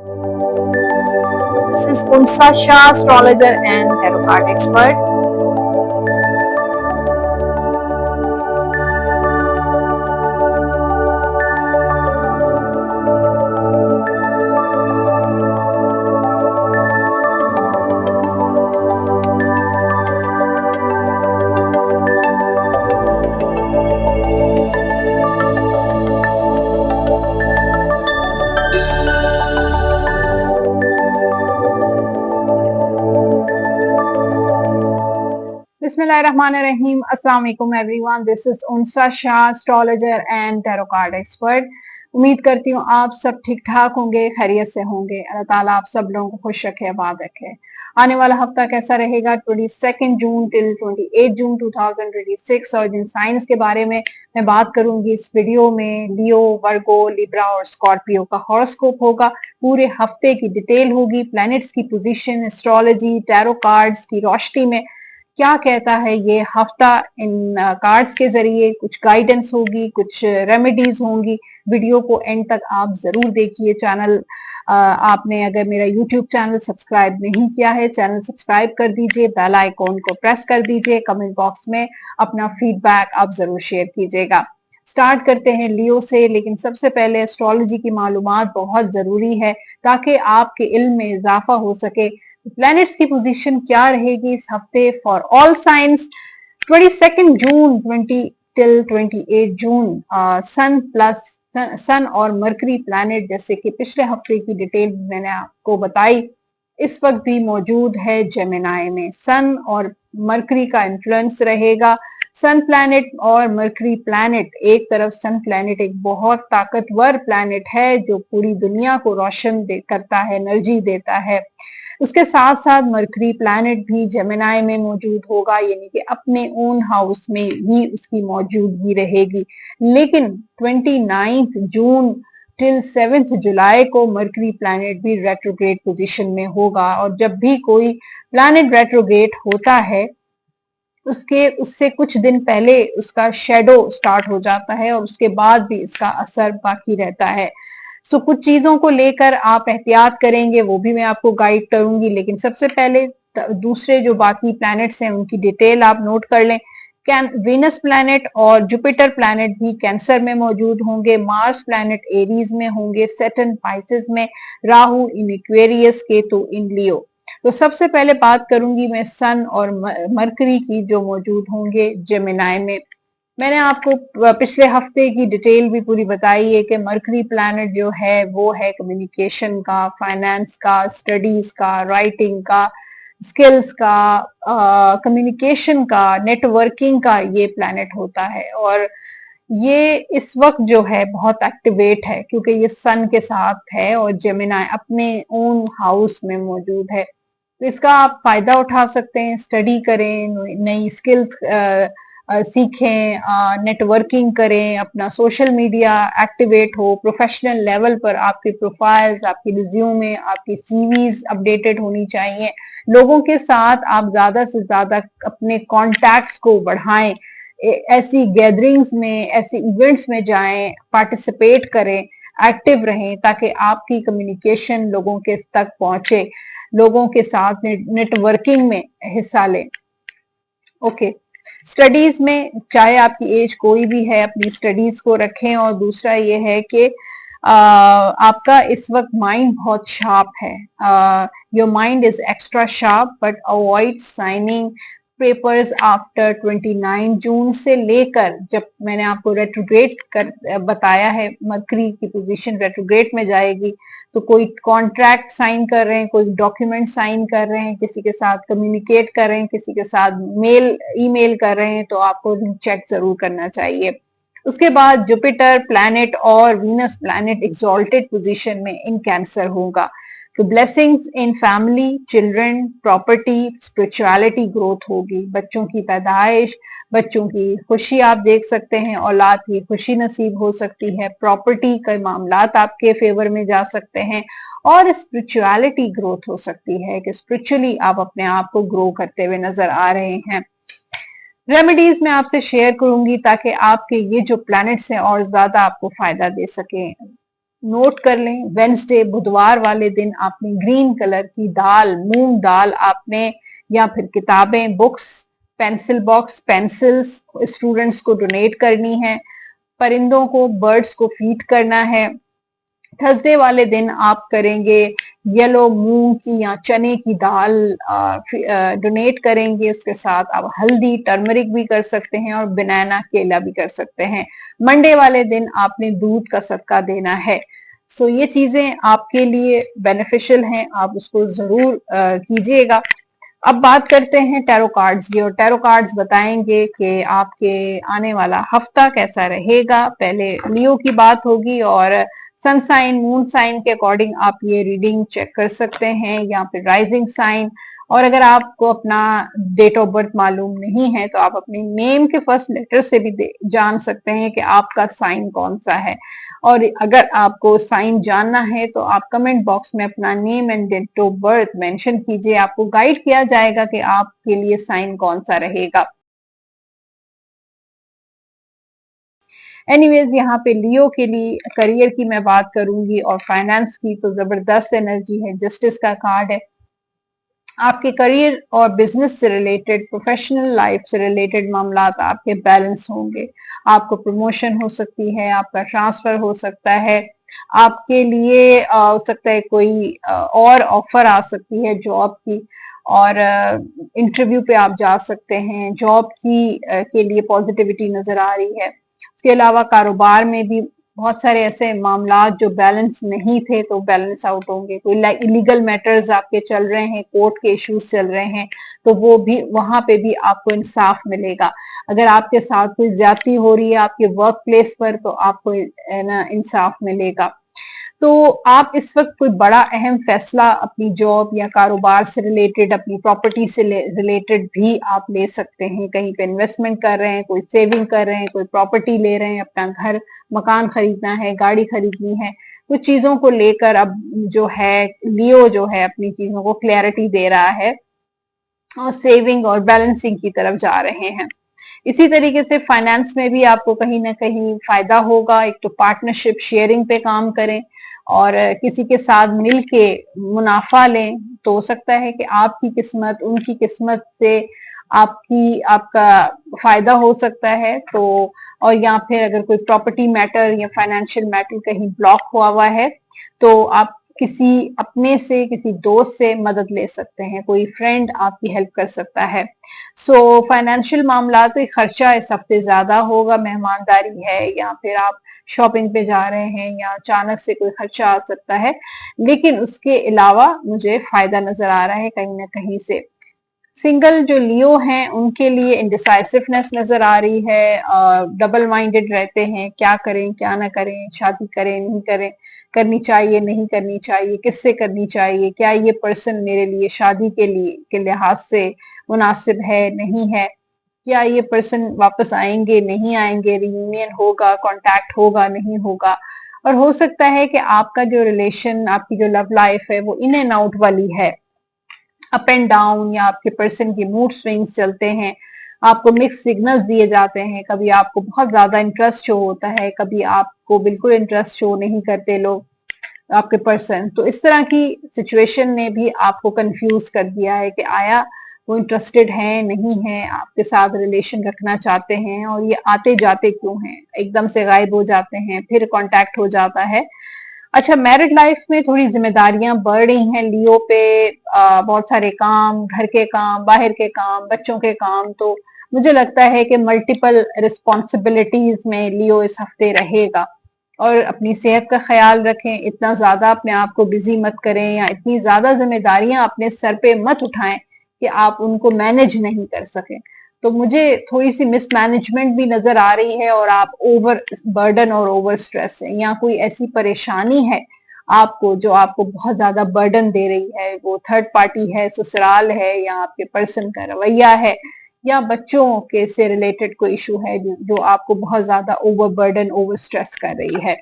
This is Unsa Shah, astrologer and tarot card expert. Bismillahirrahmanirrahim. Assalamu alaikum everyone. This is Unsa Shah, astrologer and tarot card expert. उम्मीद करती हूँ आप सब ठीक ठाक होंगे, खैरियत से होंगे। अल्लाह ताला आप सब लोगों को खुश रखे, आबाद रखे। आने वाला हफ्ता कैसा रहेगा 22 जून टिल 28 जून 2026, और जिन साइंस के बारे में मैं बात करूंगी इस वीडियो में, लियो, वर्गो, लिब्रा और स्कॉर्पियो का हॉरोस्कोप होगा। पूरे हफ्ते की डिटेल होगी, प्लैनेट्स की पोजीशन, एस्ट्रोलॉजी, टैरो कार्ड्स की रोशनी में क्या कहता है ये हफ्ता। इन कार्ड्स के जरिए कुछ गाइडेंस होगी, कुछ रेमेडीज होंगी। वीडियो को एंड तक आप जरूर देखिए। चैनल आपने अगर मेरा यूट्यूब चैनल सब्सक्राइब नहीं किया है, चैनल सब्सक्राइब कर दीजिए, बेल आइकॉन को प्रेस कर दीजिए। कमेंट बॉक्स में अपना फीडबैक आप जरूर शेयर कीजिएगा। स्टार्ट करते हैं लियो से, लेकिन सबसे पहले एस्ट्रोलॉजी की मालूमात बहुत जरूरी है ताकि आपके इल्म में इजाफा हो सके। प्लैनेट्स की पोजीशन क्या रहेगी इस हफ्ते for all science. 22 June 20 till 28 June sun plus sun और मरकरी प्लैनेट, जैसे कि पिछले हफ्ते की डिटेल मैंने आपको बताई, इस वक्त भी मौजूद है जेमिनाई में। सन और मरकरी का इन्फ्लुएंस रहेगा। सन प्लैनेट और मरकरी प्लैनेट, एक तरफ सन प्लैनेट एक बहुत ताकतवर प्लैनेट है जो पूरी दुनिया को रोशन करता है, एनर्जी देता है। उसके साथ साथ मरकरी प्लैनेट भी जेमिनाई में मौजूद होगा, यानी कि अपने ओन हाउस में भी उसकी मौजूदगी रहेगी। लेकिन 29 जून टिल 7 जुलाई को मरकरी प्लैनेट भी रेट्रोग्रेड पोजीशन में होगा, और जब भी कोई प्लैनेट रेट्रोग्रेड होता है उससे कुछ दिन पहले उसका शेडो स्टार्ट हो जाता है और उसके बाद भी इसका असर बाकी रहता है। सो कुछ चीजों को लेकर आप एहतियात करेंगे, वो भी मैं आपको गाइड करूंगी। लेकिन सबसे पहले दूसरे जो बाकी प्लैनेट्स हैं उनकी डिटेल आप नोट कर लें। वीनस प्लैनेट और जुपिटर प्लैनेट भी कैंसर में मौजूद होंगे। मार्स प्लैनेट एरीज में होंगे, सैटर्न पाइसेस में, राहु इन एक्वेरियस, केतु इन लियो। तो सबसे पहले बात करूंगी मैं सन और मरकरी की, जो मौजूद होंगे जेमिनाई में। मैंने आपको पिछले हफ्ते की डिटेल भी पूरी बताई है कि मरकरी प्लैनेट जो है वो है कम्युनिकेशन का, फाइनेंस का, स्टडीज का, राइटिंग का, स्किल्स का, कम्युनिकेशन का, नेटवर्किंग का ये प्लैनेट होता है। और ये इस वक्त जो है बहुत एक्टिवेट है क्योंकि ये सन के साथ है और जेमिनाई अपने ओन हाउस में मौजूद है। तो इसका आप फायदा उठा सकते हैं, स्टडी करें, नई स्किल्स सीखें, नेटवर्किंग करें, अपना सोशल मीडिया एक्टिवेट हो, प्रोफेशनल लेवल पर आपकी प्रोफाइल्स, आपकी रिज्यूमे, आपकी सीवीज अपडेटेड होनी चाहिए। लोगों के साथ आप ज्यादा से ज्यादा अपने कॉन्टैक्ट्स को बढ़ाएं, ऐसी गैदरिंग्स में, ऐसे इवेंट्स में जाएं, पार्टिसिपेट करें, एक्टिव रहें, ताकि आपकी कम्युनिकेशन लोगों के तक पहुंचे, लोगों के साथ नेटवर्किंग में हिस्सा लें। ओके, स्टडीज में चाहे आपकी एज कोई भी है, अपनी स्टडीज को रखें। और दूसरा ये है कि आपका इस वक्त माइंड बहुत शार्प है। Your mind is extra sharp, but avoid signing papers after 29 जून से लेकर, जब मैंने आपको रेट्रोग्रेड कर बताया है, मरकरी की पोजीशन रेट्रोग्रेड में जाएगी, तो कोई कॉन्ट्रैक्ट साइन कर रहे हैं, कोई डॉक्यूमेंट साइन कर रहे हैं, किसी के साथ कम्युनिकेट कर रहे हैं, किसी के साथ ईमेल कर रहे हैं, तो आपको चेक जरूर करना चाहिए। उसके बाद जुपिटर प्लैनेट और वीनस प्लैनेट एक्सॉल्टेड पोजीशन में इन कैंसर होगा। तो blessings in family, children, property, spirituality growth होगी। बच्चों की पैदाइश, बच्चों की खुशी आप देख सकते हैं, औलाद की खुशी नसीब हो सकती है, प्रॉपर्टी के मामलात आपके फेवर में जा सकते हैं, और स्पिरिचुअलिटी ग्रोथ हो सकती है कि स्पिरिचुअली आप अपने आप को ग्रो करते हुए नजर आ रहे हैं। रेमेडीज मैं आपसे शेयर करूंगी ताकि आपके ये जो प्लैनेट्स हैं और ज्यादा आपको फायदा दे सके। नोट कर लें, वेंसडे बुधवार वाले दिन आपने ग्रीन कलर की दाल, मूंग दाल आपने, या फिर किताबें, books, pencil box, pencils students को डोनेट करनी है। परिंदों को, बर्ड्स को फीड करना है। थर्सडे वाले दिन आप करेंगे येलो मूंग की या चने की दाल डोनेट करेंगे। उसके साथ आप हल्दी, टर्मरिक भी कर सकते हैं और बनाना, केला भी कर सकते हैं। मंडे वाले दिन आपने दूध का सदका देना है। सो ये चीजें आपके लिए बेनिफिशियल हैं, आप उसको जरूर कीजिएगा। अब बात करते हैं टैरो कार्ड्स की, और टैरो कार्ड्स बताएंगे कि आपके आने वाला हफ्ता कैसा रहेगा। पहले लियो की बात होगी और सन साइन, मून साइन के अकॉर्डिंग आप ये रीडिंग चेक कर सकते हैं, या फिर राइजिंग साइन। और अगर आपको अपना डेट ऑफ बर्थ मालूम नहीं है तो आप अपने नेम के फर्स्ट लेटर से भी जान सकते हैं कि आपका साइन कौन सा है। और अगर आपको साइन जानना है तो आप कमेंट बॉक्स में अपना name and date of birth mention कीजिए, आपको गाइड किया जाएगा कि आपके लिए साइन कौन सा रहेगा। एनीवेज, यहाँ पे लियो के लिए करियर की मैं बात करूंगी और फाइनेंस की, तो जबरदस्त एनर्जी है, जस्टिस का कार्ड है। आपके करियर और बिजनेस से रिलेटेड, प्रोफेशनल लाइफ से रिलेटेड मामला आपके बैलेंस होंगे। आपको प्रमोशन हो सकती है, आपका ट्रांसफर हो सकता है, आपके लिए हो सकता है कोई और ऑफर आ सकती है जॉब की, और इंटरव्यू पे आप जा सकते हैं। जॉब की के लिए पॉजिटिविटी नजर आ रही है। उसके अलावा कारोबार में भी बहुत सारे ऐसे मामला जो बैलेंस नहीं थे तो बैलेंस आउट होंगे। कोई इलीगल मैटर्स आपके चल रहे हैं, कोर्ट के इश्यूज चल रहे हैं, तो वो भी, वहां पे भी आपको इंसाफ मिलेगा। अगर आपके साथ कोई ज्यादती हो रही है आपके वर्क प्लेस पर, तो आपको ना इंसाफ मिलेगा। तो आप इस वक्त कोई बड़ा अहम फैसला अपनी जॉब या कारोबार से रिलेटेड, अपनी प्रॉपर्टी से रिलेटेड भी आप ले सकते हैं। कहीं पे इन्वेस्टमेंट कर रहे हैं, कोई सेविंग कर रहे हैं, कोई प्रॉपर्टी ले रहे हैं, अपना घर मकान खरीदना है, गाड़ी खरीदनी है, कुछ चीजों को लेकर अब जो है लियो जो है अपनी चीजों को क्लैरिटी दे रहा है और सेविंग और बैलेंसिंग की तरफ जा रहे हैं। इसी तरीके से फाइनेंस में भी आपको कहीं ना कहीं फायदा होगा। एक तो पार्टनरशिप, शेयरिंग पे काम करें और किसी के साथ मिल के मुनाफा लें, तो हो सकता है कि आपकी किस्मत उनकी किस्मत से आपका फायदा हो सकता है। तो और या फिर अगर कोई प्रॉपर्टी मैटर या फाइनेंशियल मैटर कहीं ब्लॉक हुआ है तो आप किसी अपने से, किसी दोस्त से मदद ले सकते हैं, कोई फ्रेंड आपकी हेल्प कर सकता है। सो फाइनेंशियल मामला पे खर्चा इस हफ्ते ज्यादा होगा, मेहमानदारी है या फिर आप शॉपिंग पे जा रहे हैं या अचानक से कोई खर्चा आ सकता है, लेकिन उसके अलावा मुझे फायदा नजर आ रहा है कहीं ना कहीं से। सिंगल जो लियो हैं उनके लिए इंडिसाइसिवनेस नजर आ रही है, डबल माइंडेड रहते हैं, क्या करें क्या ना करें, शादी करें नहीं करें, करनी चाहिए नहीं करनी चाहिए, किससे करनी चाहिए, क्या ये पर्सन मेरे लिए शादी के लिहाज से मुनासिब है नहीं है, क्या ये पर्सन वापस आएंगे नहीं आएंगे, रियूनियन होगा, कांटेक्ट होगा नहीं होगा। और हो सकता है कि आपका जो रिलेशन, आपकी जो लव लाइफ है वो इन एंड आउट वाली है, अप एंड डाउन, या आपके पर्सन की मूड स्विंग्स चलते हैं, आपको मिक्स सिग्नल्स दिए जाते हैं। कभी आपको बहुत ज्यादा इंटरेस्ट शो होता है, कभी आपको बिल्कुल इंटरेस्ट शो नहीं करते लोग, आपके पर्सन। तो इस तरह की सिचुएशन ने भी आपको कंफ्यूज कर दिया है कि आया वो इंटरेस्टेड है नहीं है, आपके साथ रिलेशन रखना चाहते हैं, और ये आते जाते क्यों हैं, एकदम से गायब हो जाते हैं, फिर कांटेक्ट हो जाता है। अच्छा, मैरिड लाइफ में थोड़ी जिम्मेदारियां बढ़ रही हैं लियो पे, बहुत सारे काम, घर के काम, बाहर के काम, बच्चों के काम, तो मुझे लगता है कि मल्टीपल रिस्पॉन्सिबिलिटीज में लियो इस हफ्ते रहेगा। और अपनी सेहत का ख्याल रखें, इतना ज्यादा अपने आप को बिजी मत करें या इतनी ज्यादा जिम्मेदारियां अपने सर पे मत उठाएं कि आप उनको मैनेज नहीं कर सकें। तो मुझे थोड़ी सी मिसमैनेजमेंट भी नजर आ रही है, और आप ओवर बर्डन और ओवर स्ट्रेस है, या कोई ऐसी परेशानी है आपको जो आपको बहुत ज्यादा बर्डन दे रही है, वो थर्ड पार्टी है, ससुराल है, या आपके पर्सन का रवैया है, या बच्चों के से रिलेटेड कोई इशू है जो आपको बहुत ज्यादा ओवर बर्डन, ओवर स्ट्रेस कर रही है।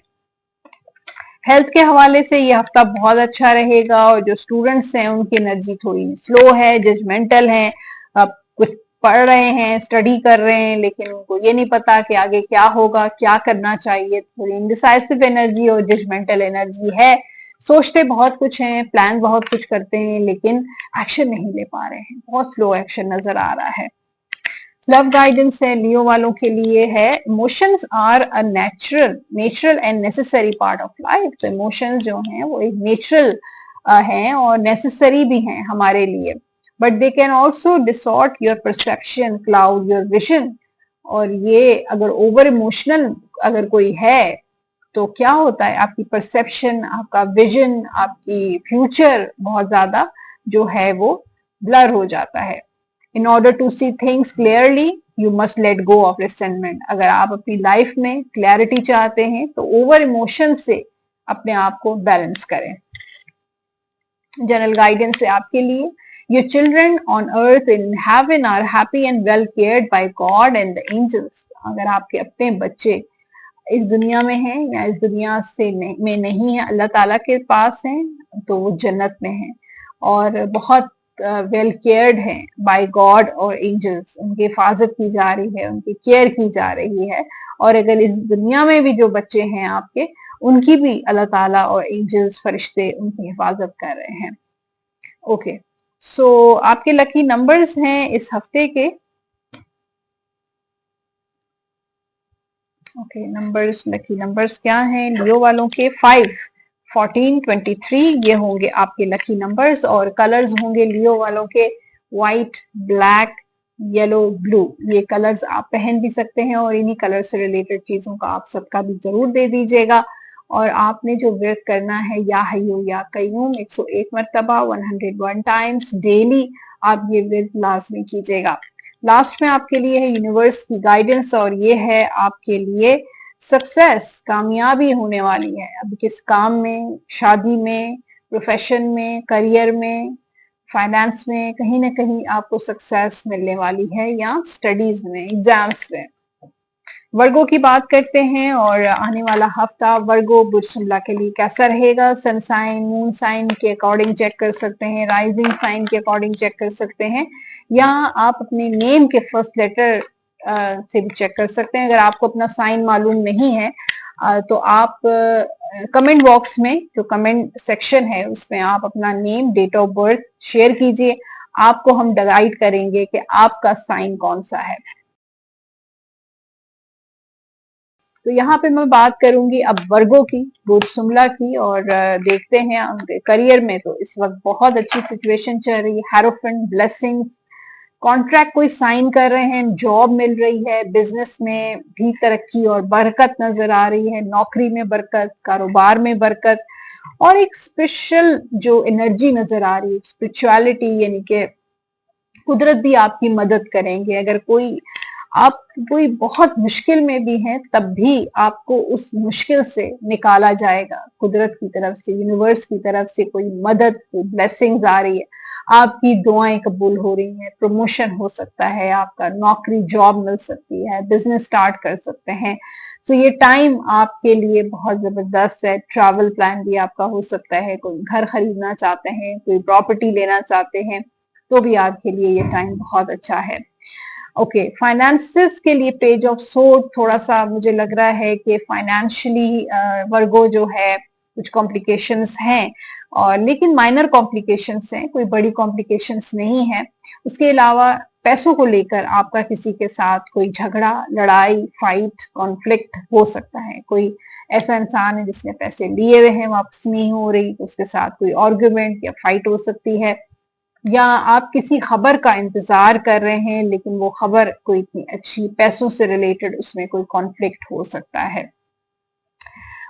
हेल्थ के हवाले से ये हफ्ता बहुत अच्छा रहेगा, और जो स्टूडेंट्स हैं उनकी एनर्जी थोड़ी स्लो है, जजमेंटल है, कुछ पढ़ रहे हैं, स्टडी कर रहे हैं, लेकिन उनको ये नहीं पता कि आगे क्या होगा, क्या करना चाहिए। थोड़ी इनडिसाइसिव एनर्जी और जजमेंटल एनर्जी है। सोचते बहुत कुछ हैं, प्लान बहुत कुछ करते हैं, लेकिन एक्शन नहीं ले पा रहे हैं, बहुत स्लो एक्शन नजर आ रहा है। लव गाइडेंस है लियो वालों के लिए है, emotions are a natural and necessary part of life. तो इमोशंस जो हैं वो एक नेचुरल हैं और नेसेसरी भी हैं हमारे लिए, but they can also distort your perception, cloud your vision. और ये अगर ओवर इमोशनल अगर कोई है तो क्या होता है, आपकी परसेप्शन, आपका विजन, आपकी फ्यूचर बहुत ज्यादा जो है वो ब्लर हो जाता है। In order to see things clearly you must let go of resentment. अगर आप अपनी लाइफ में क्लैरिटी चाहते हैं तो ओवर इमोशन से अपने आप को बैलेंस करें। जनरल गाइडेंस है आपके लिए, your children on earth in heaven are happy and well cared by God and the angels. अगर आपके अपने बच्चे इस दुनिया में हैं या इस दुनिया से में नहीं है, अल्लाह ताला के पास हैं, तो वो जन्नत में हैं और बहुत वेल केयर्ड हैं बाय गॉड और एंजल्स। उनकी हिफाजत की जा रही है, उनकी केयर की जा रही है। और अगर इस दुनिया में भी जो बच्चे हैं आपके, उनकी भी अल्लाह ताला और एंजल्स फरिश्ते उनकी हिफाजत कर रहे हैं। ओके, सो आपके लकी नंबर्स हैं इस हफ्ते के, ओके नंबर्स, लकी नंबर्स क्या हैं लियो वालों के? 5, 14, 23 ये होंगे आपके लकी नंबर्स। और कलर्स होंगे लियो वालों के व्हाइट, ब्लैक, येलो, ब्लू। ये कलर्स आप पहन भी सकते हैं और इन्हीं कलर से रिलेटेड चीजों का आप सबका भी जरूर दे दीजिएगा। और आपने जो व्रत करना है या हय्यू या कय्यूम 101 मरतबा 101 टाइम्स डेली आप ये व्रत लाजमी कीजिएगा। लास्ट में आपके लिए है यूनिवर्स की गाइडेंस और ये है आपके लिए सक्सेस, कामयाबी होने वाली है। अब किस काम में, शादी में, प्रोफेशन में, करियर में, फाइनेंस में, कहीं ना कहीं आपको सक्सेस मिलने वाली है, या स्टडीज में, एग्जाम्स में। वर्गो की बात करते हैं और आने वाला हफ्ता वर्गो बुर्सुमला के लिए कैसा रहेगा। सन साइन, मून साइन के अकॉर्डिंग चेक कर सकते हैं, राइजिंग साइन के अकॉर्डिंग चेक कर सकते हैं, या आप अपने नेम के फर्स्ट लेटर से भी चेक कर सकते हैं। अगर आपको अपना साइन मालूम नहीं है तो आप कमेंट बॉक्स में, जो कमेंट सेक्शन है उसमें आप अपना name, date of birth share कीजिए। आपको हम गाइड करेंगे कि आपका साइन कौन सा है। तो यहाँ पे मैं बात करूंगी अब वर्गो की, बुर्सुमला की, और देखते हैं उनके करियर में। तो इस वक्त बहुत अच्छी सिचुएशन चल रही है, हेरोफेंट, ब्लेसिंग, कॉन्ट्रैक्ट कोई साइन कर रहे हैं, जॉब मिल रही है, बिजनेस में भी तरक्की और बरकत नजर आ रही है, नौकरी में बरकत, कारोबार में बरकत, और एक स्पेशल जो एनर्जी नजर आ रही है, स्पिरिचुअलिटी, यानी कि कुदरत भी आपकी मदद करेंगे। अगर आप कोई बहुत मुश्किल में भी हैं तब भी आपको उस मुश्किल से निकाला जाएगा। कुदरत की तरफ से, यूनिवर्स की तरफ से कोई मदद, कोई ब्लेसिंग्स आ रही है, आपकी दुआएं कबूल हो रही हैं, प्रमोशन हो सकता है, आपका नौकरी, जॉब मिल सकती है, बिजनेस स्टार्ट कर सकते हैं। तो ये टाइम आपके लिए बहुत जबरदस्त है। ट्रैवल प्लान भी आपका हो सकता है, कोई घर खरीदना चाहते हैं, कोई प्रॉपर्टी लेना चाहते हैं, तो भी आपके लिए ये टाइम बहुत अच्छा है। ओके, फाइनेंसेस के लिए पेज ऑफ सोर्ड, थोड़ा सा मुझे लग रहा है कि फाइनेंशियली वर्गो जो है कुछ कॉम्प्लिकेशंस हैं, और लेकिन माइनर कॉम्प्लिकेशंस हैं, कोई बड़ी कॉम्प्लिकेशंस नहीं है। उसके अलावा पैसों को लेकर आपका किसी के साथ कोई झगड़ा, लड़ाई, फाइट, कॉन्फ्लिक्ट हो सकता है। कोई ऐसा इंसान है जिसने पैसे लिए हुए हैं, वापस नहीं हो रही, तो उसके साथ कोई आर्ग्यूमेंट या फाइट हो सकती है। या आप किसी खबर का इंतजार कर रहे हैं लेकिन वो खबर कोई इतनी अच्छी, पैसों से रिलेटेड, उसमें कोई कॉन्फ्लिक्ट हो सकता है।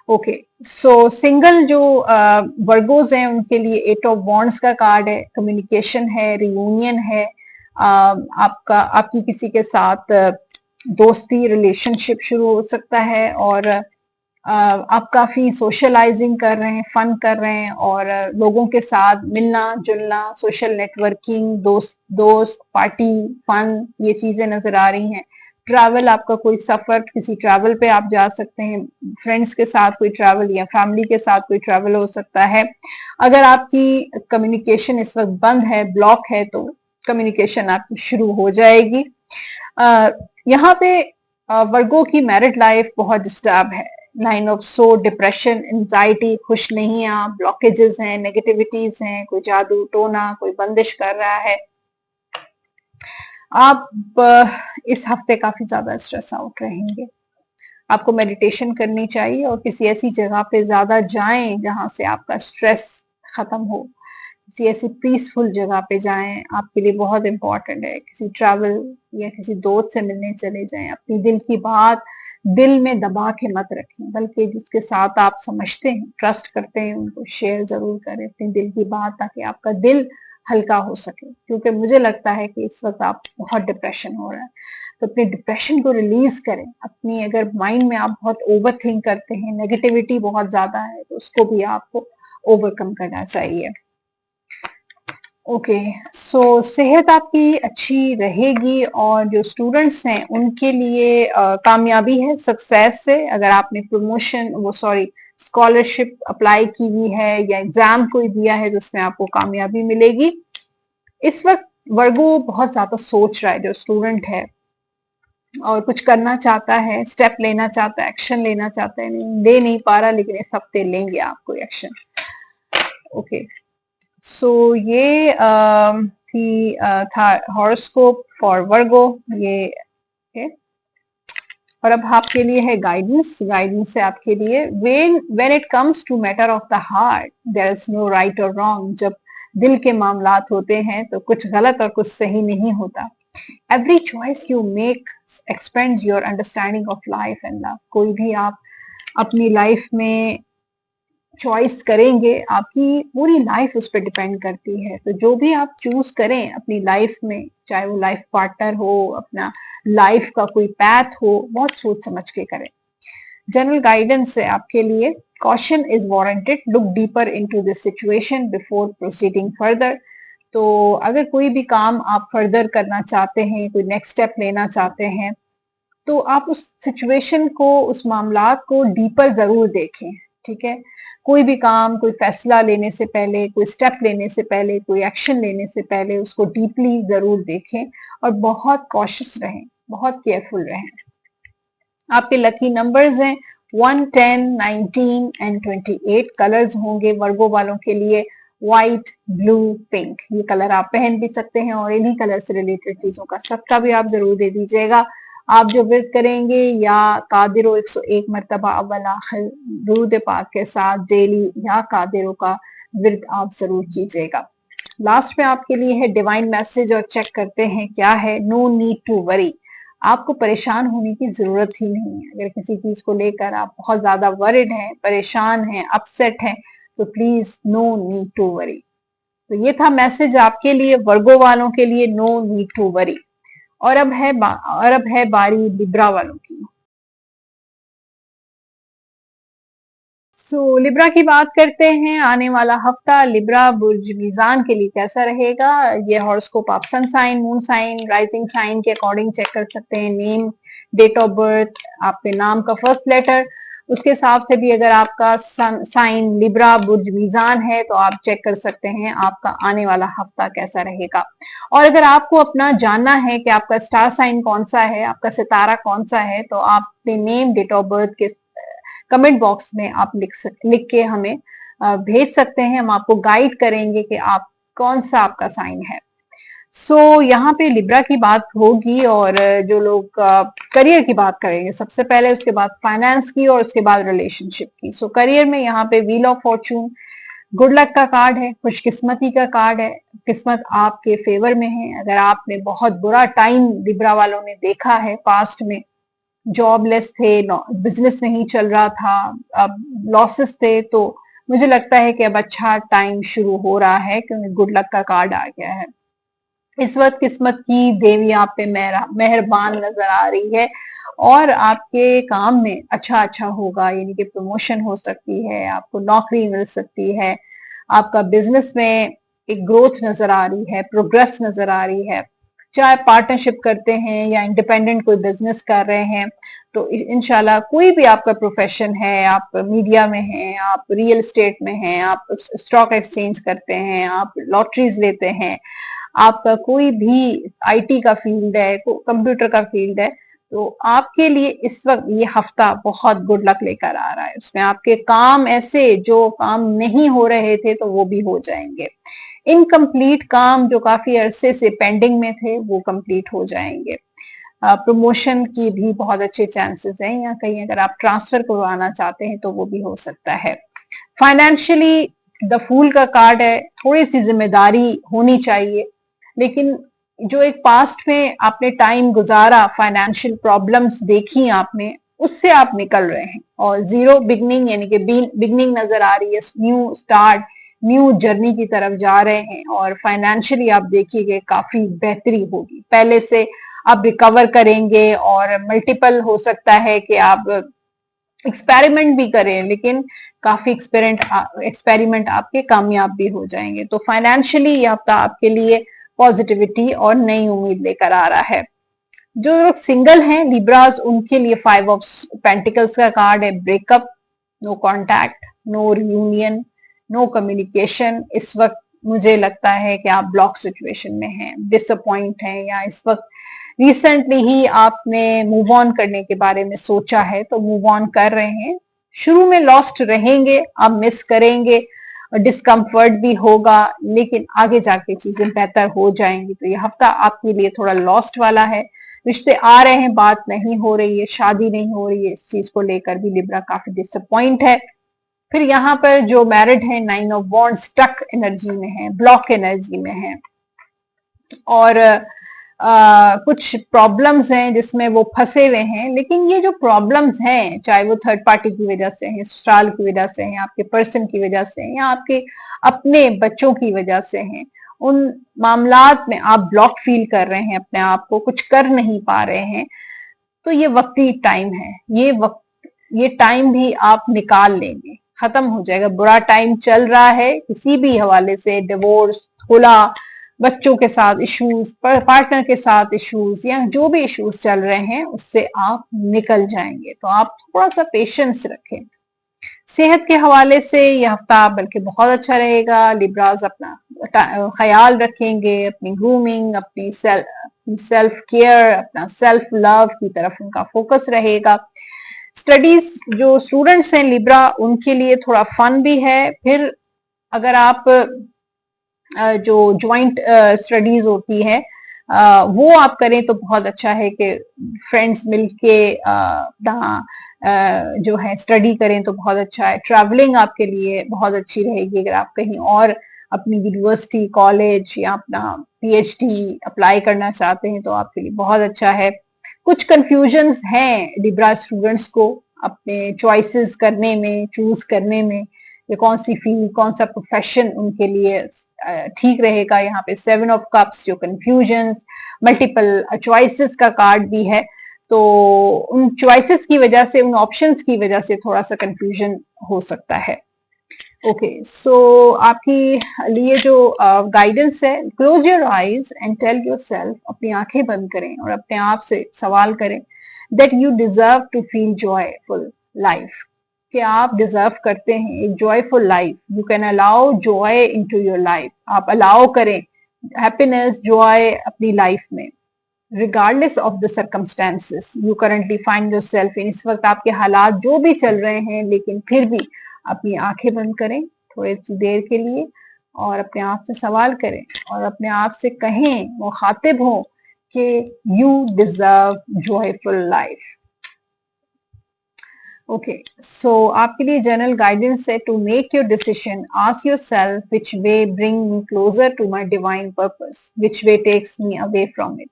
ओके, सो सिंगल जो वर्गोज हैं उनके लिए 8 ऑफ वॉन्ड्स का कार्ड है, कम्युनिकेशन है, रियूनियन है, आपकी किसी के साथ दोस्ती, रिलेशनशिप शुरू हो सकता है, और आप काफी सोशलाइजिंग कर रहे हैं, फन कर रहे हैं, और लोगों के साथ मिलना जुलना, सोशल नेटवर्किंग, दोस्त पार्टी, फन, ये चीजें नजर आ रही हैं। ट्रैवल, आपका कोई सफर, किसी ट्रैवल पे आप जा सकते हैं, फ्रेंड्स के साथ कोई ट्रैवल या फैमिली के साथ कोई ट्रैवल हो सकता है। अगर आपकी कम्युनिकेशन इस वक्त बंद है, ब्लॉक है, तो कम्युनिकेशन आपकी शुरू हो जाएगी। यहाँ पे वर्गो की मैरिड लाइफ बहुत डिस्टर्ब है। Line of so depression, anxiety, खुश नहीं हैं आप, ब्लॉकेजेस हैं, नेगेटिविटीज हैं, कोई जादू टोना, कोई बंदिश कर रहा है। आप इस हफ्ते काफी ज्यादा स्ट्रेस आउट रहेंगे। आपको मेडिटेशन करनी चाहिए और किसी ऐसी जगह पे ज्यादा जाएं जहां से आपका स्ट्रेस खत्म हो। किसी ऐसी पीसफुल जगह पे जाएं, आपके लिए बहुत इंपॉर्टेंट है। किसी ट्रैवल या किसी दोस्त से मिलने चले जाएं। अपनी दिल की बात दिल में दबा के मत रखें, बल्कि जिसके साथ आप समझते हैं, ट्रस्ट करते हैं, उनको शेयर जरूर करें अपनी दिल की बात, ताकि आपका दिल हल्का हो सके। क्योंकि मुझे लगता है कि इस वक्त आप बहुत डिप्रेशन हो रहा है, तो अपने डिप्रेशन को रिलीज करें। अपनी अगर माइंड में आप बहुत ओवर थिंक करते हैं, नेगेटिविटी बहुत ज्यादा है, तो उसको भी आपको ओवरकम करना चाहिए। ओके, सो सेहत आपकी अच्छी रहेगी और जो स्टूडेंट्स हैं उनके लिए कामयाबी है, सक्सेस है। अगर आपने प्रमोशन स्कॉलरशिप अप्लाई की हुई है या एग्जाम कोई दिया है तो उसमें आपको कामयाबी मिलेगी। इस वक्त वर्गो बहुत ज्यादा सोच रहा है, जो स्टूडेंट है, और कुछ करना चाहता है, स्टेप लेना चाहता है, एक्शन लेना चाहता है, ले नहीं पा रहा, लेकिन इस हफ्ते लेंगे आप कोई एक्शन। ओके, सो ये थी था हॉरोस्कोप फॉर वर्गो। ये okay? और अब आपके लिए है गाइडेंस। गाइडेंस है आपके लिए, when it comes to matter of the heart there is no right or wrong. जब दिल के मामलात होते हैं तो कुछ गलत और कुछ सही नहीं होता। Every choice you make expends your understanding of life and love. कोई भी आप अपनी लाइफ में चॉइस करेंगे, आपकी पूरी लाइफ उस पर डिपेंड करती है। तो जो भी आप चूज करें अपनी लाइफ में, चाहे वो लाइफ पार्टनर हो, अपना लाइफ का कोई पैथ हो, बहुत सोच समझ के करें। जनरल गाइडेंस है आपके लिए, caution is warranted, look deeper into this situation before proceeding further. तो अगर कोई भी काम आप फर्दर करना चाहते हैं, कोई नेक्स्ट स्टेप लेना चाहते हैं, तो आप उस सिचुएशन को, उस मामलात को डीपर जरूर देखें। ठीक है, कोई भी काम, कोई फैसला लेने से पहले, कोई स्टेप लेने से पहले, कोई एक्शन लेने से पहले उसको डीपली जरूर देखें और बहुत कॉशियस रहें, बहुत केयरफुल रहें। आपके लकी नंबर्स हैं 1, 10, 19 एंड 28। कलर्स होंगे वर्गो वालों के लिए व्हाइट, ब्लू, पिंक। ये कलर आप पहन भी सकते हैं और इन्हीं कलर से रिलेटेड चीजों का सबका भी आप जरूर दे दीजिएगा। आप जो व्रत करेंगे या कादिरो 101 मरतबा अव्वल आखिर दुरूद पाक के साथ डेली या कादिरों का व्रत आप जरूर कीजिएगा। लास्ट में आपके लिए है डिवाइन मैसेज और चेक करते हैं क्या है। No need to worry. आपको परेशान होने की जरूरत ही नहीं है। अगर किसी चीज को लेकर आप बहुत ज्यादा वरिड हैं, परेशान हैं, अपसेट हैं, तो please no need to worry. तो ये था मैसेज आपके लिए, वर्गो वालों के लिए, नो नीड टू वरी। और अब है बारी लिब्रा वालों की। सो लिब्रा की बात करते हैं। आने वाला हफ्ता लिब्रा बुर्ज मीजान के लिए कैसा रहेगा। ये हॉरोस्कोप आप sun sign, moon sign, rising sign के अकॉर्डिंग चेक कर सकते हैं। नेम, डेट ऑफ बर्थ, आपके नाम का फर्स्ट लेटर, उसके हिसाब से भी अगर आपका साइन लिब्रा बुर्ज मीजान है तो आप चेक कर सकते हैं आपका आने वाला हफ्ता कैसा रहेगा। और अगर आपको अपना जानना है कि आपका स्टार साइन कौन सा है, आपका सितारा कौन सा है, तो आप अपने नेम, डेट ऑफ बर्थ के कमेंट बॉक्स में आप लिख के हमें भेज सकते हैं। हम आपको गाइड करेंगे कि आप कौन सा आपका साइन है। सो यहाँ पे लिब्रा की बात होगी और जो लोग करियर की बात करेंगे सबसे पहले, उसके बाद फाइनेंस की और उसके बाद रिलेशनशिप की। सो करियर में यहाँ पे wheel of Fortune good luck का कार्ड है, खुशकिस्मती का कार्ड है। किस्मत आपके फेवर में है। अगर आपने बहुत बुरा टाइम लिब्रा वालों ने देखा है पास्ट में, जॉबलेस थे, बिजनेस नहीं चल रहा था, अब लॉसेस थे, तो मुझे लगता है कि अब अच्छा टाइम शुरू हो रहा है, क्योंकि गुड लक का कार्ड आ गया है। इस वक्त किस्मत की देवी आप पे मेहरबान नजर आ रही है और आपके काम में अच्छा होगा। यानी कि प्रमोशन हो सकती है, आपको नौकरी मिल सकती है, आपका बिजनेस में एक ग्रोथ नजर आ रही है, प्रोग्रेस नजर आ रही है। चाहे पार्टनरशिप करते हैं या इंडिपेंडेंट कोई बिजनेस कर रहे हैं, तो इंशाल्लाह कोई भी आपका प्रोफेशन है, आप मीडिया में हैं, आप रियल एस्टेट में हैं, आप स्टॉक एक्सचेंज करते हैं, आप लॉटरीज लेते हैं, आपका कोई भी आईटी का फील्ड है, कंप्यूटर का फील्ड है, तो आपके लिए इस वक्त ये हफ्ता बहुत गुड लक लेकर आ रहा है। उसमें आपके काम ऐसे जो काम नहीं हो रहे थे तो वो भी हो जाएंगे। इनकम्प्लीट काम जो काफी अरसे से पेंडिंग में थे वो कंप्लीट हो जाएंगे। प्रमोशन की भी बहुत अच्छे चांसेस हैं, या कहीं अगर आप ट्रांसफर करवाना चाहते हैं तो वो भी हो सकता है। फाइनेंशियली द फूल का कार्ड है, थोड़ी सी जिम्मेदारी होनी चाहिए, लेकिन जो एक पास्ट में आपने टाइम गुजारा, फाइनेंशियल प्रॉब्लम्स देखी आपने, उससे आप निकल रहे हैं और जीरो बिगनिंग यानी कि बिगनिंग नजर आ रही है, न्यू स्टार्ट, न्यू जर्नी की तरफ जा रहे हैं और फाइनेंशियली आप देखिए काफी बेहतरी होगी, पहले से आप रिकवर करेंगे और मल्टीपल हो सकता है कि आप एक्सपेरिमेंट भी करें, लेकिन काफी एक्सपेरिमेंट आपके कामयाब भी हो जाएंगे। तो फाइनेंशियली ये हफ्ता आपके लिए पॉजिटिविटी और नई उम्मीद लेकर आ रहा है। जो लोग सिंगल हैं लिब्रास, उनके लिए 5 ऑफ पेंटिकल्स का कार्ड है, breakup, no contact, no reunion, no communication. इस वक्त मुझे लगता है कि आप ब्लॉक सिचुएशन में हैं, डिसअपॉइंट हैं, या इस वक्त रिसेंटली ही आपने मूव ऑन करने के बारे में सोचा है तो मूव ऑन कर रहे हैं। शुरू में लॉस्ट रहेंगे, आप मिस करेंगे, डिस्कम्फर्ट भी होगा, लेकिन आगे जाके चीजें बेहतर हो जाएंगी। तो ये हफ्ता आपके लिए थोड़ा लॉस्ट वाला है, रिश्ते आ रहे हैं, बात नहीं हो रही है, शादी नहीं हो रही है, इस चीज को लेकर भी लिब्रा काफी डिसअपॉइंट है। फिर यहाँ पर जो मैरिड है, 9 ऑफ वॉन्ड स्टक एनर्जी में है, ब्लॉक एनर्जी में है, और कुछ प्रॉब्लम्स हैं जिसमें वो फंसे हुए हैं। लेकिन ये जो प्रॉब्लम्स हैं, चाहे वो थर्ड पार्टी की वजह से हैं, ससुराल की वजह से हैं, आपके पर्सन की वजह से हैं, या आपके अपने बच्चों की वजह से हैं, उन मामलात में आप ब्लॉक फील कर रहे हैं, अपने आप को कुछ कर नहीं पा रहे हैं, तो ये वक्ती टाइम है। ये टाइम भी आप निकाल लेंगे, खत्म हो जाएगा। बुरा टाइम चल रहा है किसी भी हवाले से, डिवोर्स, खुला, बच्चों के साथ इश्यूज, पार्टनर के साथ इश्यूज, या जो भी इश्यूज चल रहे हैं उससे आप निकल जाएंगे। तो आप थोड़ा सा पेशेंस रखें। सेहत के हवाले से यह हफ्ता बल्कि बहुत अच्छा रहेगा। लिब्रास अपना ख्याल रखेंगे, अपनी ग्रूमिंग, अपनी सेल्फ केयर, अपना सेल्फ लव की तरफ उनका फोकस रहेगा। स्टडीज, जो स्टूडेंट्स हैं लिब्रा, उनके लिए थोड़ा फन भी है। फिर अगर आप जो ज्वाइंट स्टडीज होती है वो आप करें तो बहुत अच्छा है कि फ्रेंड्स मिलके जो है स्टडी करें तो बहुत अच्छा है। ट्रैवलिंग आपके लिए बहुत अच्छी रहेगी, अगर आप कहीं और अपनी यूनिवर्सिटी, कॉलेज या अपना पीएचडी अप्लाई करना चाहते हैं तो आपके लिए बहुत अच्छा है। कुछ कंफ्यूजन्स हैं लिब्रा स्टूडेंट्स को अपने चॉइसेस करने में, चूज करने में, कि कौन सी फील्ड, कौन सा प्रोफेशन उनके लिए ठीक रहेगा। यहाँ पे 7 ऑफ कप्स, जो कंफ्यूजन्स, मल्टीपल चॉइसेस का कार्ड भी है, तो उन चॉइसेस की वजह से, उन ऑप्शंस की वजह से थोड़ा सा कंफ्यूजन हो सकता है। ओके, सो आपकी लिए जो गाइडेंस है, close your eyes and tell yourself, अपनी आंखें बंद करें और अपने आप से सवाल करें that you deserve to feel joyful life, कि आप डिजर्व करते हैं एक joyful life. You can allow joy into your life, आप अलाउ करें हैप्पीनेस, जॉय अपनी लाइफ में, regardless of the circumstances you currently find yourself in. इस वक्त आपके हालात जो भी चल रहे हैं, लेकिन फिर भी अपनी आंखें बंद करें थोड़ी सी देर के लिए और अपने आप से सवाल करें और अपने आप से कहें, मुखातिब हो, कि you deserve joyful life. Okay, so आपके लिए जनरल गाइडेंस है, to make your decision ask yourself which way bring me closer to my divine purpose, which way takes me away from it.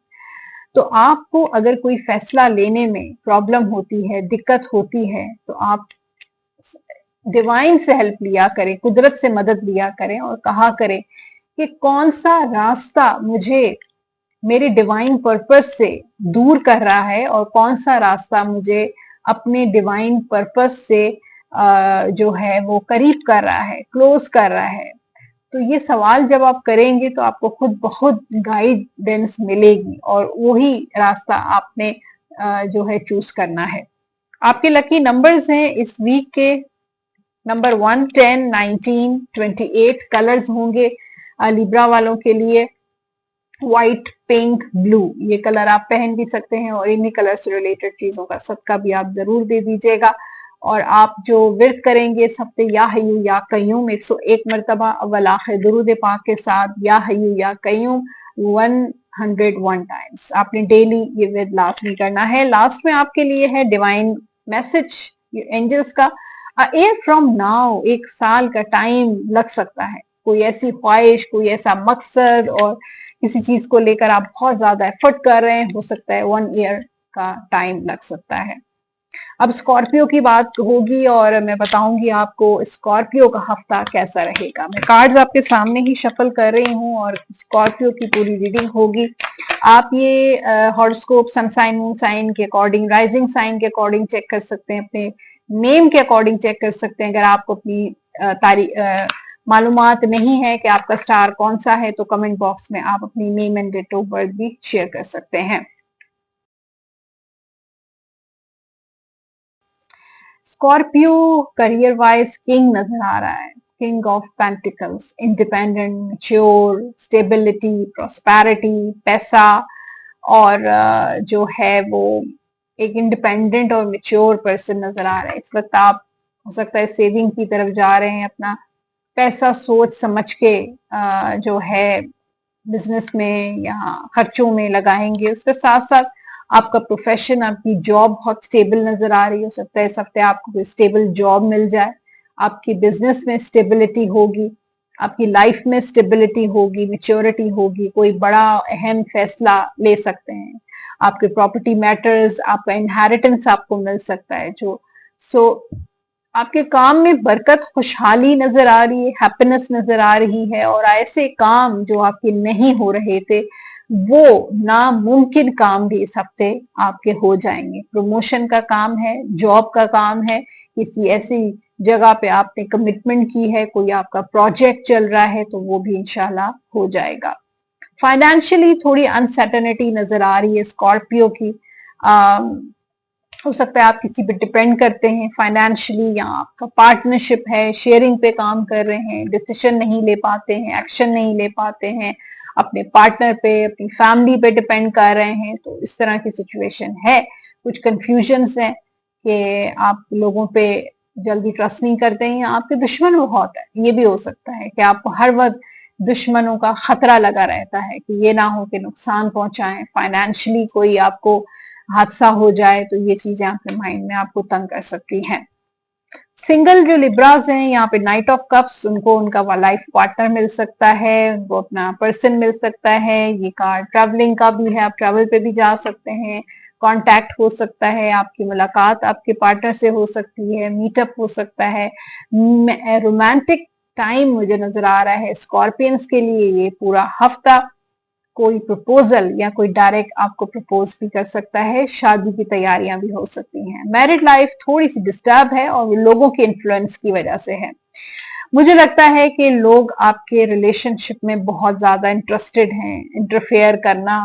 तो आपको अगर कोई फैसला लेने में प्रॉब्लम होती है, दिक्कत होती है, तो आप डिवाइन से हेल्प लिया करें, कुदरत से मदद लिया करें और कहा करें कि कौन सा रास्ता मुझे मेरे डिवाइन पर्पस से दूर कर रहा है और कौन सा रास्ता मुझे अपने डिवाइन पर्पस से जो है वो करीब कर रहा है, क्लोज कर रहा है। तो ये सवाल जब आप करेंगे तो आपको खुद बहुत गाइडेंस मिलेगी और वही रास्ता आपने जो है चूज करना है। आपके लकी नंबर्स हैं इस वीक के नंबर 1, 10, 19, 28। कलर्स होंगे लिब्रा वालों के लिए व्हाइट, पिंक, ब्लू, ये कलर आप पहन भी सकते हैं और इन्हीं कलर से रिलेटेड चीजों का सदका भी आप जरूर दे दीजिएगा। और आप जो विर्द करेंगे इस हफ्ते या हयू या कय्यूम 101 मरतबा अव्वल आखिर दुरूद पाक के साथ या हयू या कय्यूम 101 टाइम्स आपने डेली ये विद लाजमी करना है। लास्ट में आपके लिए है डिवाइन मैसेज एंजल्स का, ईयर फ्रॉम नाउ, 1 साल का टाइम लग सकता है। कोई ऐसी ख्वाहिश, कोई ऐसा मकसद और किसी चीज को लेकर आप बहुत ज्यादा एफर्ट कर रहे हैं, हो सकता है 1 ईयर का टाइम लग सकता है। अब स्कॉर्पियो की बात होगी और मैं बताऊंगी आपको स्कॉर्पियो का हफ्ता कैसा रहेगा। मैं कार्ड्स आपके सामने ही शफल कर रही हूँ और स्कॉर्पियो की पूरी रीडिंग होगी। आप ये horoscope sun sign, moon sign के अकॉर्डिंग, राइजिंग साइन के अकॉर्डिंग चेक कर सकते हैं, अपने नेम के अकॉर्डिंग चेक कर सकते हैं। अगर आपको अपनी तारीख मालूमात नहीं है कि आपका स्टार कौन सा है तो कमेंट बॉक्स में आप अपनी name and date of birth भी शेयर कर सकते हैं। स्कॉर्पियो करियर वाइज किंग नजर आ रहा है, king of pentacles, independent, mature, stability, prosperity, पैसा और जो है वो एक इंडिपेंडेंट और मैच्योर पर्सन नजर आ रहा है। इस वक्त आप हो सकता है सेविंग की तरफ जा रहे हैं, अपना पैसा सोच समझ के जो है बिजनेस में या खर्चों में लगाएंगे। उसके साथ साथ आपका प्रोफेशन, आपकी जॉब बहुत स्टेबल नजर आ रही हो सकता है इस हफ्ते आपको कोई स्टेबल जॉब मिल जाए, आपकी बिजनेस में स्टेबिलिटी होगी, आपकी लाइफ में स्टेबिलिटी होगी, मेच्योरिटी होगी, कोई बड़ा अहम फैसला ले सकते हैं, आपके प्रॉपर्टी मैटर्स, आपका इनहेरिटेंस आपको मिल सकता है। जो आपके काम में बरकत, खुशहाली नजर आ रही है, हैप्पीनेस नजर आ रही है और ऐसे काम जो आपके नहीं हो रहे थे वो नामुमकिन काम भी इस हफ्ते आपके हो जाएंगे। प्रमोशन का काम है, जॉब का काम है, किसी ऐसी जगह पे आपने कमिटमेंट की है, कोई आपका प्रोजेक्ट चल रहा है तो वो भी इंशाल्लाह हो जाएगा। फाइनेंशियली थोड़ी अनसर्टेनिटी नजर आ रही है स्कॉर्पियो की। हो सकता है आप किसी पे डिपेंड करते हैं फाइनेंशियली या आपका पार्टनरशिप है, शेयरिंग पे काम कर रहे हैं, डिसीजन नहीं ले पाते हैं, एक्शन नहीं ले पाते हैं, अपने पार्टनर पे, अपनी फैमिली पे डिपेंड कर रहे हैं, तो इस तरह की सिचुएशन है। कुछ कंफ्यूजन्स हैं कि आप लोगों पे जल्दी ट्रस्ट नहीं करते हैं या आपके दुश्मन बहुत है। ये भी हो सकता है कि आपको हर वक्त दुश्मनों का खतरा लगा रहता है कि ये ना हो कि नुकसान पहुंचाएं, फाइनेंशियली कोई आपको हादसा हो जाए, तो ये चीजें आपके माइंड में आपको तंग कर सकती हैं। सिंगल जो लिब्रास हैं यहाँ पे नाइट ऑफ कप्स, उनको उनका लाइफ पार्टनर मिल सकता है, उनको अपना पर्सन मिल सकता है। ये कार्ड ट्रैवलिंग का भी है, आप ट्रैवल पे भी जा सकते हैं, कांटेक्ट हो सकता है, आपकी मुलाकात आपके पार्टनर से हो सकती है, मीटअप हो सकता है। रोमांटिक टाइम मुझे नजर आ रहा है स्कॉर्पियंस के लिए ये पूरा हफ्ता। कोई प्रपोजल या कोई डायरेक्ट आपको प्रपोज भी कर सकता है, शादी की तैयारियां भी हो सकती हैं। मैरिड लाइफ थोड़ी सी डिस्टर्ब है और लोगों के इन्फ्लुएंस की वजह से है। मुझे लगता है कि लोग आपके रिलेशनशिप में बहुत ज्यादा इंटरेस्टेड हैं, इंटरफेयर करना,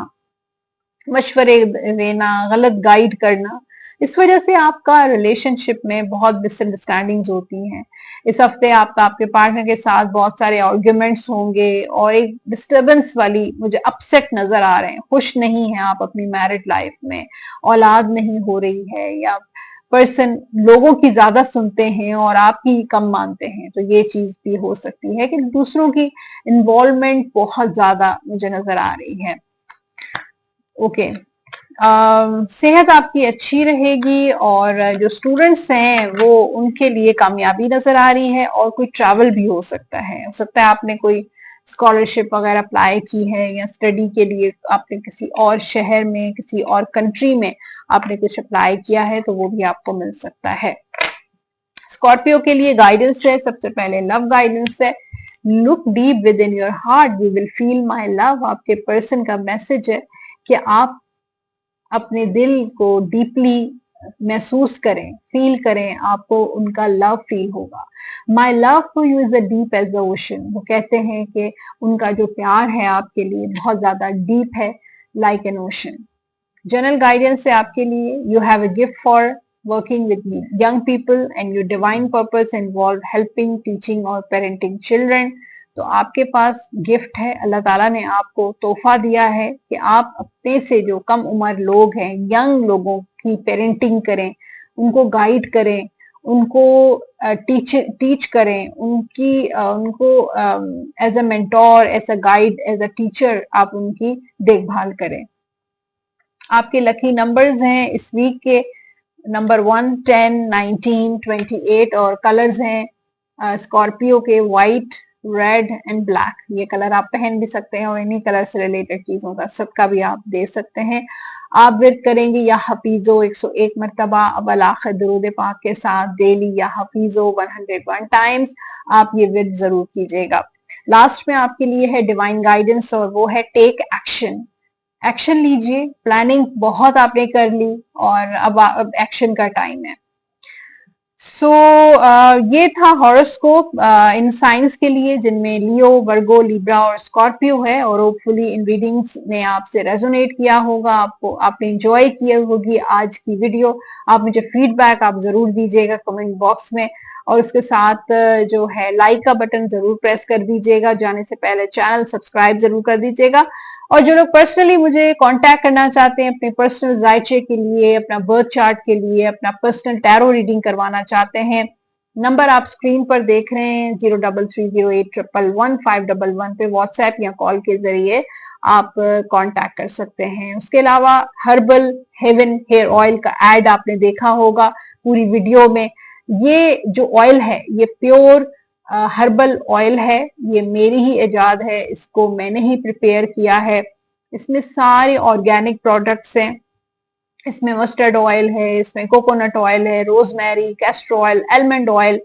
मशवरे देना, गलत गाइड करना, इस वजह से आपका रिलेशनशिप में बहुत मिसअंडरस्टैंडिंग्स होती हैं। इस हफ्ते आपका आपके पार्टनर के साथ बहुत सारे आर्ग्यूमेंट्स होंगे और एक डिस्टरबेंस वाली मुझे अपसेट नजर आ रहे हैं, खुश नहीं है आप अपनी मैरिड लाइफ में, औलाद नहीं हो रही है या पर्सन लोगों की ज्यादा सुनते हैं और आपकी कम मानते हैं, तो ये चीज भी हो सकती है कि दूसरों की इन्वॉल्वमेंट बहुत ज्यादा मुझे नजर आ रही है। ओके, सेहत आपकी अच्छी रहेगी और जो स्टूडेंट्स हैं वो उनके लिए कामयाबी नजर आ रही है और कोई ट्रैवल भी हो सकता है आपने कोई स्कॉलरशिप वगैरह अप्लाई की है या स्टडी के लिए आपने किसी और शहर में, किसी और कंट्री में आपने कुछ अप्लाई किया है तो वो भी आपको मिल सकता है। स्कॉर्पियो के लिए गाइडेंस है, सबसे पहले लव गाइडेंस है। Look deep with in your heart, you will feel my love. आपके पर्सन का मैसेज है कि आप अपने दिल को डीपली महसूस करें, फील करें, आपको उनका लव फील होगा। My love for you is a deep as the ocean. वो कहते हैं कि उनका जो प्यार है आपके लिए बहुत ज्यादा डीप है, like an ocean. General guidance है आपके लिए, you have a gift for working with young people and your divine purpose involve helping, teaching or parenting children. तो आपके पास गिफ्ट है, अल्लाह ताला ने आपको तोहफा दिया है कि आप अपने से जो कम उम्र लोग हैं, यंग लोगों की पेरेंटिंग करें, उनको गाइड करें, उनको टीच करें, उनको as a mentor, as a guide, as a teacher आप उनकी देखभाल करें। आपके लकी नंबर्स हैं इस वीक के नंबर 1, 10, 19, 28 और कलर्स हैं स्कॉर्पियो के व्हाइट, रेड एंड ब्लैक। ये कलर आप पहन भी सकते हैं और इन्हीं कलर से रिलेटेड चीजों का सदका भी आप दे सकते हैं। आप विर्द करेंगे या हफीजो 101 मरतबा अवल आखिर दुरूद पाक के साथ डेली, या हफीजो 101 टाइम्स। आप ये विर्द जरूर कीजिएगा। लास्ट में आपके लिए है डिवाइन गाइडेंस और वो है टेक एक्शन। एक्शन लीजिए, प्लानिंग बहुत आपने कर ली और अब एक्शन का टाइम है। सो ये था हॉरोस्कोप इन साइंस के लिए जिनमें लियो, वर्गो, लिब्रा और स्कॉर्पियो है, और होपफुली इन रीडिंग्स ने आपसे रेजोनेट किया होगा, आपने एंजॉय किया होगी आज की वीडियो। आप मुझे फीडबैक आप जरूर दीजिएगा कमेंट बॉक्स में, और उसके साथ जो है लाइक का बटन जरूर प्रेस कर दीजिएगा। जाने से पहले चैनल सब्सक्राइब जरूर कर दीजिएगा। और जो लोग पर्सनली मुझे कांटेक्ट करना चाहते हैं अपने पर्सनल जायचे के लिए, अपना बर्थ चार्ट के लिए, अपना पर्सनल टैरो रीडिंग करवाना चाहते हैं, नंबर आप स्क्रीन पर देख रहे हैं 0330811511 पे व्हाट्सएप या कॉल के जरिए आप कांटेक्ट कर सकते हैं। उसके अलावा हर्बल हेवन हेयर ऑयल का एड आपने देखा होगा पूरी वीडियो में। ये जो ऑयल है ये प्योर हर्बल ऑयल है, ये मेरी ही इजाद है, इसको मैंने ही प्रिपेयर किया है। इसमें सारे ऑर्गेनिक प्रोडक्ट्स हैं, इसमें मस्टर्ड ऑयल है, इसमें कोकोनट ऑयल है, rosemary, castor oil, almond oil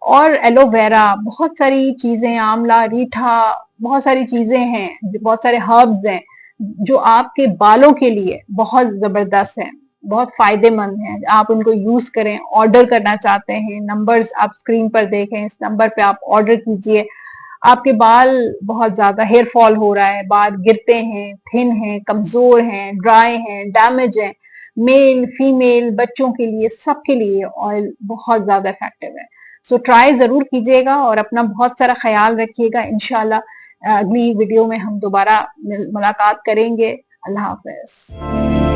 और एलोवेरा, बहुत सारी चीजें, आंवला, रीठा, बहुत सारी चीजें हैं, बहुत सारे हर्ब्स हैं जो आपके बालों के लिए बहुत जबरदस्त है, बहुत फायदेमंद है। आप उनको यूज करें। ऑर्डर करना चाहते हैं, नंबर्स आप स्क्रीन पर देखें, इस नंबर पे आप ऑर्डर कीजिए। आपके बाल बहुत ज्यादा हेयर फॉल हो रहा है, बाल गिरते हैं, थिन हैं, कमजोर हैं, ड्राई हैं, डैमेज हैं, मेल फीमेल, बच्चों के लिए, सबके लिए ऑयल बहुत ज्यादा इफेक्टिव है। सो ट्राई जरूर कीजिएगा और अपना बहुत सारा ख्याल रखिएगा। इंशाल्लाह अगली वीडियो में हम दोबारा मुलाकात करेंगे। अल्लाह हाफिज।